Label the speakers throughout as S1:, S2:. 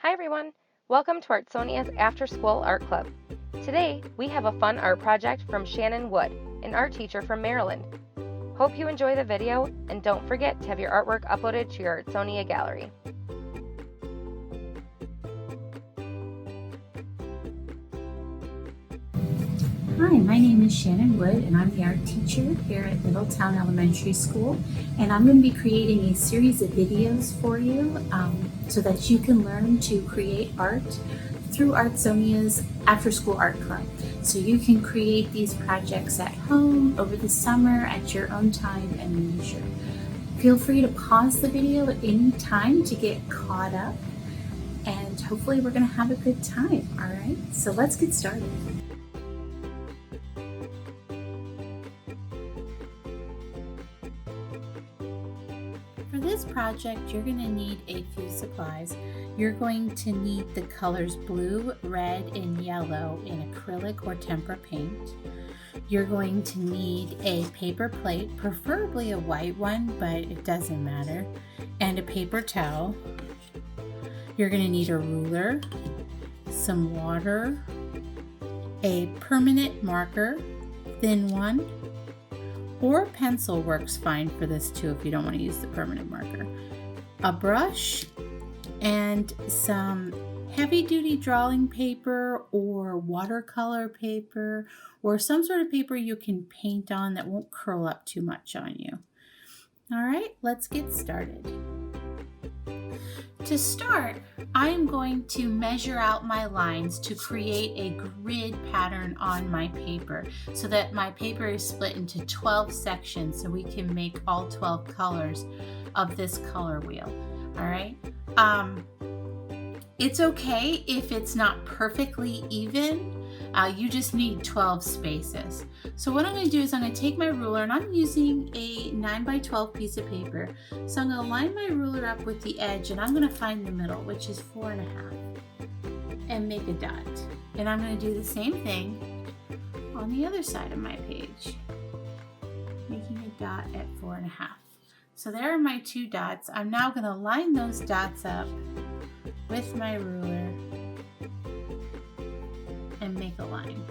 S1: Hi everyone! Welcome to Artsonia's After School Art Club. Today, we have a fun art project from Shannon Wood, an art teacher from Maryland. Hope you enjoy the video, and don't forget to have your artwork uploaded to your Artsonia gallery.
S2: Hi, my name is Shannon Wood and I'm the art teacher here at Middletown Elementary School, and I'm going to be creating a series of videos for you so that you can learn to create art through Artsonia's After School Art Club. So you can create these projects at home, over the summer, at your own time and leisure. Feel free to pause the video at any time to get caught up, and hopefully we're going to have a good time. All right, so let's get started. For this project, you're going to need a few supplies. You're going to need the colors blue, red, and yellow in acrylic or tempera paint. You're going to need a paper plate, preferably a white one, but it doesn't matter, and a paper towel. You're going to need a ruler, some water, a permanent marker, thin one, or pencil works fine for this too if you don't want to use the permanent marker. A brush and some heavy-duty drawing paper or watercolor paper or some sort of paper you can paint on that won't curl up too much on you. All right, let's get started. To start, I'm going to measure out my lines to create a grid pattern on my paper so that my paper is split into 12 sections so we can make all 12 colors of this color wheel. All right. It's okay if it's not perfectly even. You just need 12 spaces. So what I'm going to do is I'm going to take my ruler, and I'm using a 9x12 piece of paper. So I'm going to line my ruler up with the edge, and I'm going to find the middle, which is 4.5, and make a dot. And I'm going to do the same thing on the other side of my page, making a dot at 4.5. So there are my two dots. I'm now going to line those dots up with my ruler and make a line.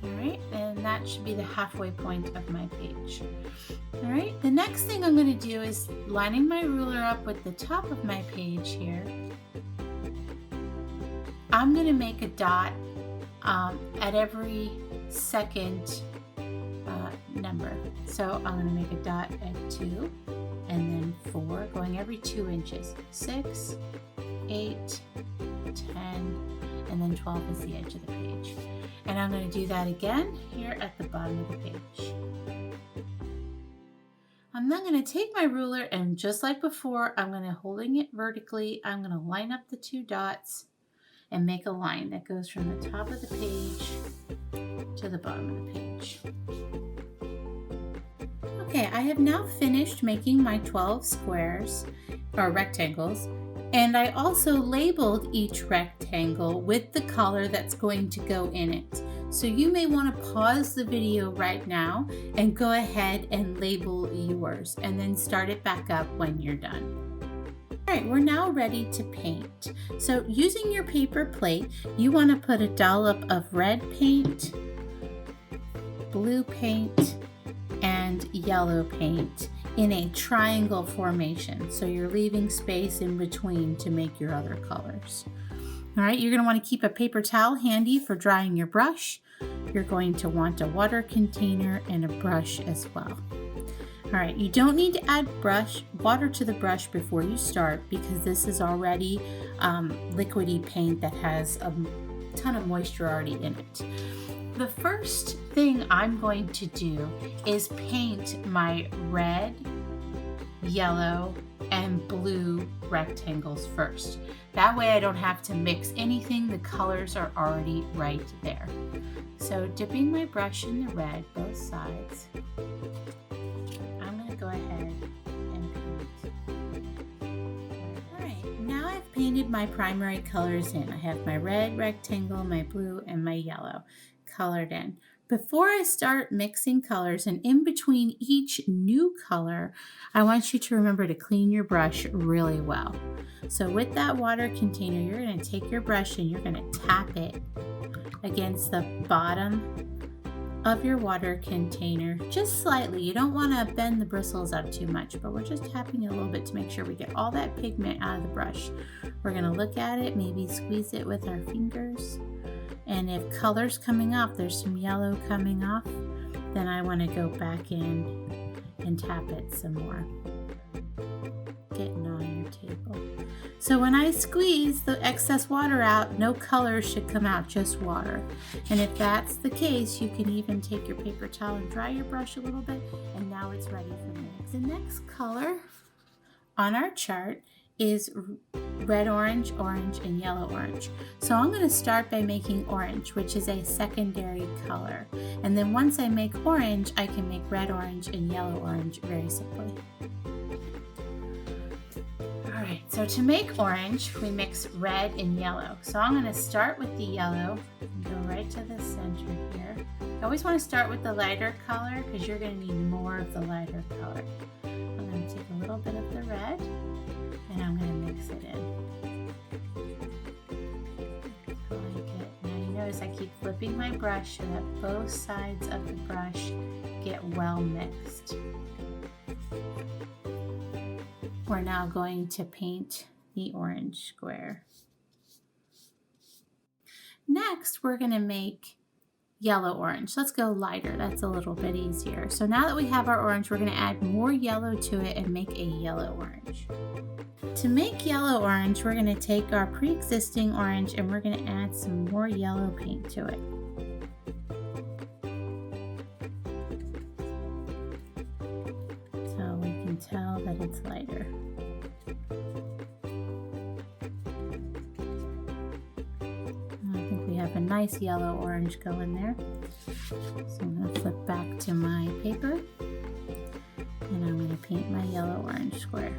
S2: Alright, and that should be the halfway point of my page. Alright, the next thing I'm going to do is lining my ruler up with the top of my page here. I'm going to make a dot at every second number. So I'm going to make a dot at 2 and then 4, going every 2 inches. 6, 8, 10, and then 12 is the edge of the page. And I'm going to do that again here at the bottom of the page. I'm then going to take my ruler, and just like before, I'm going to, holding it vertically, I'm going to line up the two dots and make a line that goes from the top of the page to the bottom of the page. Okay, I have now finished making my 12 squares or rectangles, and I also labeled each rectangle with the color that's going to go in it. So you may want to pause the video right now and go ahead and label yours, and then start it back up when you're done. All right, we're now ready to paint. So using your paper plate, you want to put a dollop of red paint, blue paint, and yellow paint in a triangle formation. So you're leaving space in between to make your other colors. All right, you're going to want to keep a paper towel handy for drying your brush. You're going to want a water container and a brush as well. All right, you don't need to add water to the brush before you start because this is already liquidy paint that has a ton of moisture already in it. The first thing I'm going to do is paint my red, yellow, and blue rectangles first. That way I don't have to mix anything. The colors are already right there. So dipping my brush in the red, both sides, I'm going to go ahead and paint. All right, now I've painted my primary colors in. I have my red rectangle, my blue, and my yellow colored in. Before I start mixing colors and in between each new color, I want you to remember to clean your brush really well. So with that water container, you're going to take your brush and you're going to tap it against the bottom of your water container just slightly. You don't want to bend the bristles up too much, but we're just tapping it a little bit to make sure we get all that pigment out of the brush. We're going to look at it, maybe squeeze it with our fingers. And if color's coming off, there's some yellow coming off, then I want to go back in and tap it some more. Getting on your table. So when I squeeze the excess water out, no color should come out, just water. And if that's the case, you can even take your paper towel and dry your brush a little bit, and now it's ready for mix. The next color on our chart is red orange, orange, and yellow orange. So I'm going to start by making orange, which is a secondary color. And then once I make orange, I can make red orange and yellow orange very simply. Alright, so to make orange, we mix red and yellow. So I'm going to start with the yellow and go right to the center here. I always want to start with the lighter color because you're going to need more of the lighter color. I'm going to take a little bit of the red and I'm going to mix it in. I like it. Now you notice I keep flipping my brush so that both sides of the brush get well mixed. We're now going to paint the orange square. Next, we're going to make yellow orange. Let's go lighter. That's a little bit easier. So now that we have our orange, we're going to add more yellow to it and make a yellow orange. To make yellow orange, we're going to take our pre-existing orange and we're going to add some more yellow paint to it. So we can tell that it's lighter. I think we have a nice yellow orange going there. So I'm going to flip back to my paper and I'm going to paint my yellow orange square.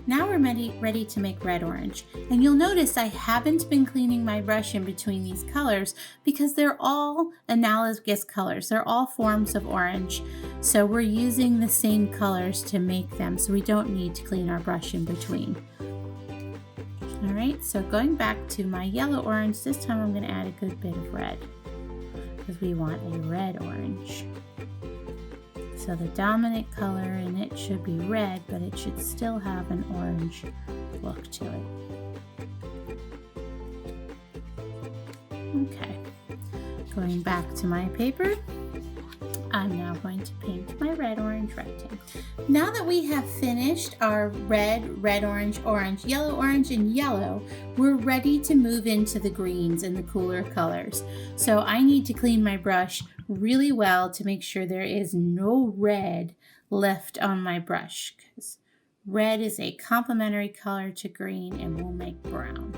S2: Now we're ready to make red orange. And you'll notice I haven't been cleaning my brush in between these colors because they're all analogous colors. They're all forms of orange. So we're using the same colors to make them. So we don't need to clean our brush in between. All right, so going back to my yellow orange, this time I'm going to add a good bit of red because we want a red orange. So the dominant color in it should be red, but it should still have an orange look to it. Okay, going back to my paper, I'm now going to paint my red-orange rectangle. Now that we have finished our red, red-orange, orange, yellow-orange, and yellow, we're ready to move into the greens and the cooler colors. So I need to clean my brush really well to make sure there is no red left on my brush, because red is a complementary color to green and will make brown,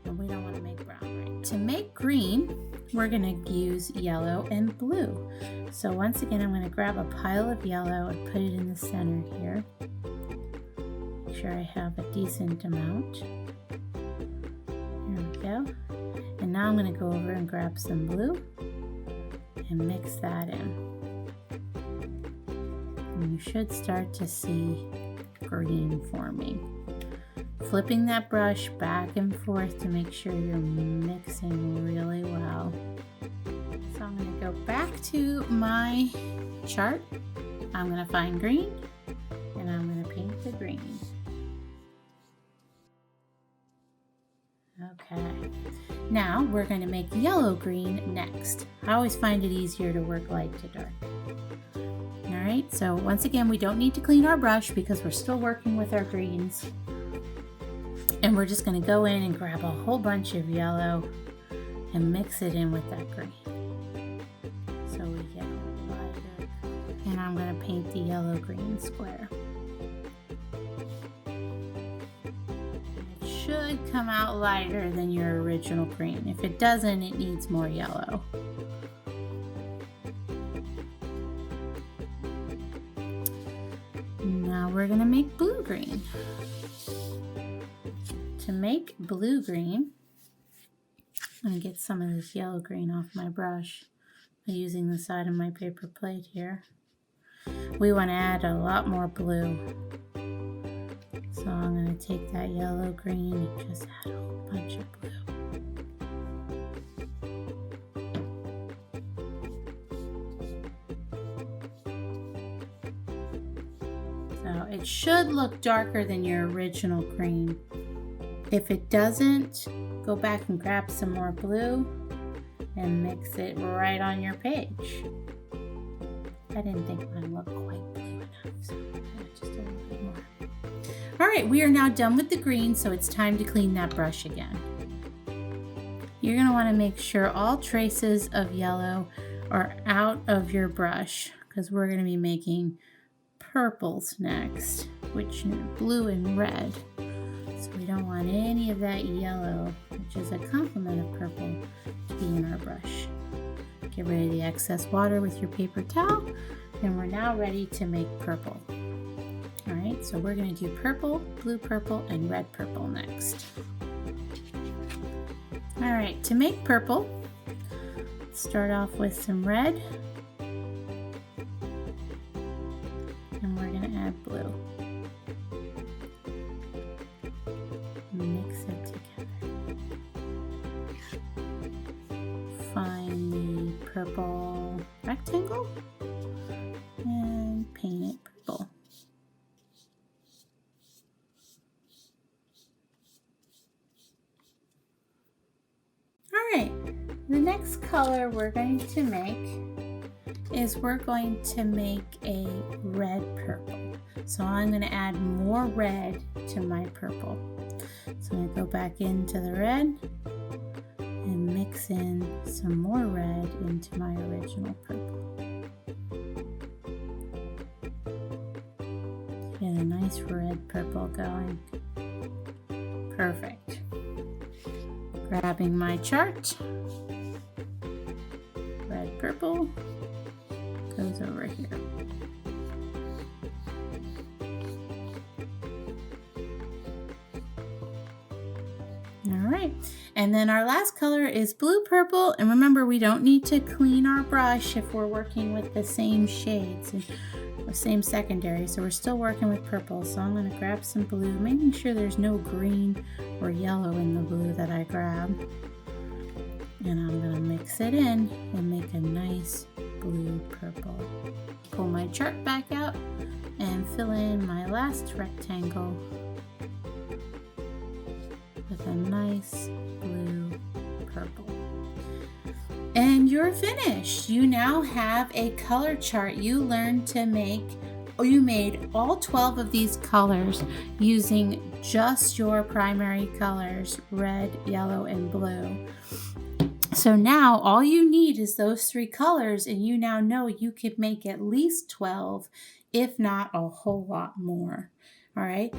S2: and we don't want to make brown right. To make green, we're going to use yellow and blue. So once again, I'm going to grab a pile of yellow and put it in the center here. Make sure I have a decent amount. There we go. And now I'm going to go over and grab some blue and mix that in. And you should start to see green forming. Flipping that brush back and forth to make sure you're mixing really well. So I'm going to go back to my chart. I'm going to find green and I'm going to paint the green. Okay, now we're going to make yellow-green next. I always find it easier to work light to dark. Alright, so once again, we don't need to clean our brush because we're still working with our greens. And we're just going to go in and grab a whole bunch of yellow and mix it in with that green. So we get a lighter. And I'm going to paint the yellow-green square. It should come out lighter than your original green. If it doesn't, it needs more yellow. Now we're going to make blue-green. To make blue-green, I'm going to get some of this yellow green off my brush by using the side of my paper plate here. We want to add a lot more blue. So I'm going to take that yellow green and just add a whole bunch of blue. So it should look darker than your original green. If it doesn't, go back and grab some more blue and mix it right on your page. I didn't think mine looked quite blue enough, so just a little bit more. All right, we are now done with the green, so it's time to clean that brush again. You're going to want to make sure all traces of yellow are out of your brush because we're going to be making purples next, which are blue and red. So we don't want any of that yellow, which is a complement of purple, to be in our brush. Get rid of the excess water with your paper towel, and we're now ready to make purple. All right, so we're going to do purple, blue purple, and red purple next. All right, to make purple, let's start off with some red, and we're going to add blue. Mix it together. Find the purple rectangle and paint it purple. Alright, the next color we're going to make is we're going to make a red purple. So I'm going to add more red to my purple. So I'm going to go back into the red and mix in some more red into my original purple. Get a nice red purple going. Perfect. Grabbing my chart, red purple goes over here. Alright, and then our last color is blue purple, and remember we don't need to clean our brush if we're working with the same shades and the same secondary, so we're still working with purple. So I'm going to grab some blue, making sure there's no green or yellow in the blue that I grabbed, and I'm going to mix it in and make a nice blue purple. Pull my chart back out and fill in my last rectangle with a nice blue purple. And you're finished. You now have a color chart. You learned to make, or you made all 12 of these colors using just your primary colors, red, yellow, and blue. So now all you need is those 3 colors, and you now know you could make at least 12, if not a whole lot more. All right,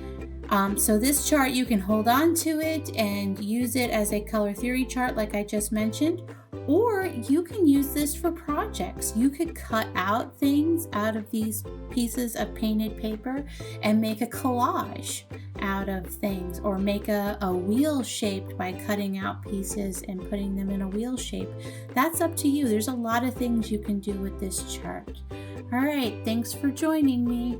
S2: so this chart, you can hold on to it and use it as a color theory chart like I just mentioned, or you can use this for projects. You could cut out things out of these pieces of painted paper and make a collage out of things, or make a wheel shaped by cutting out pieces and putting them in a wheel shape. That's up to you. There's a lot of things you can do with this chart. All right, thanks for joining me.